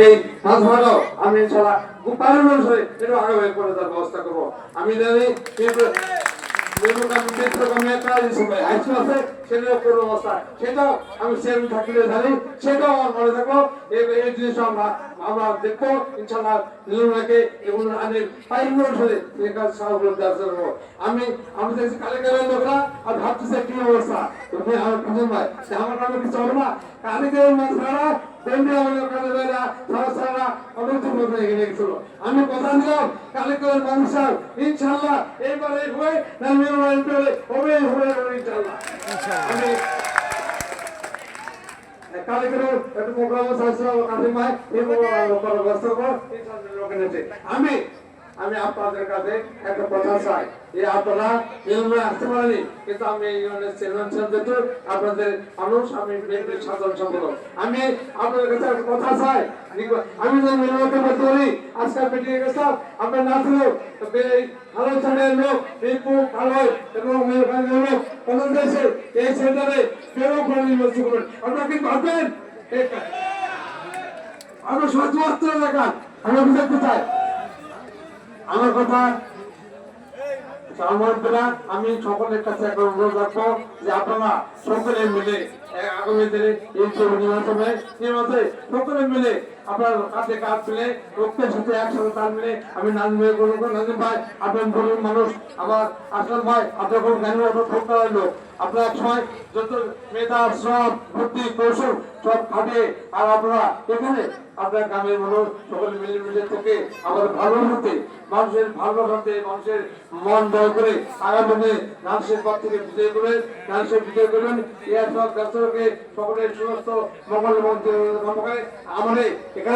এই মাছ ভাগাও আমি ইনশাআল্লাহ পারের অনুসারে একটু আগে করে তার ব্যবস্থা করবো। আমি জানি কিন্তু সেটাও আমি চেয়ারম্যান থাকলে জানি, সেটাও আমার মনে থাকলো। এই জিনিসটা আমরা দেখবো ইনশাআল্লাহ। নির্মাণকে এগুলো আনে পাইগুলো অনুসারে আমি আমি দেখছি কালেক্টরের লোকরা আর ভাবতেছে কি অবস্থা আমার খুঁজে ভাই আমার নামে কিছু হবে না। কালেক্টরের মানুষরা আমি কথা দিলাম কালেক্টরের মানুষ ইনশাআল্লাহ এইবারে হয়ে হবে ইনশাআল্লাহ। আমি কালেক্টরের একটু প্রোগ্রাম আমি আমি আপনাদের কাছে একটা কথা চাই যে আপনারা ইউনিয়নে আসতে পারেনি, কিন্তু আমি এই ইউনিয়নের চেয়ারম্যান যেহেতু আপনাদের মানুষ, আমি বিএনপির সাধারণ সম্পাদক, আমি আপনাদের কাছে একটা কথা চাই। আমি যদি ইউনিয়নকে বলতে পারি আজকাল মিটিং এ গেছিলাম আপনার না ছিল ভালো ছেলের লোক মিরপুর ভালো এবং লোক প্রধান দেশে এই সেন্টারে বেরো করে নির্বাচন করবেন। আপনারা কি ভাববেন আমরা সচুয়াত্র এলাকা আমি বুঝতে চাই আমার কথা আমি সকলের কাছে একটা অনুরোধ রাখবো যে আপনারা সকলে মিলে আগামী দিনে এই নির্বাচনে সকলে মিলে আপনার কাছে কাজ মিলে রক্তের সাথে একসাথে তাল মিলে আমি নাজিম ভাই আপনার গরিব মানুষ আমার আসল ভাই আপনার কোনো জ্ঞানী লোক আপনার এক সময় যত মেধা শ্রম বুদ্ধি কৌশল সব খাটে আর আপনারা এখানে আপনার গ্রামের মানুষ সকলে মিলে মিলে থেকে আমাদের ভালো হতে মানুষের ভালো হতে মানুষের মন দয় করে আগামী মানুষের পর থেকে বিজয় করবেন মানুষের বিজয় করবেন এর সব ব্যবসাকে সকলের সমস্ত মঙ্গল মন্ত্রী আমাদের এখানে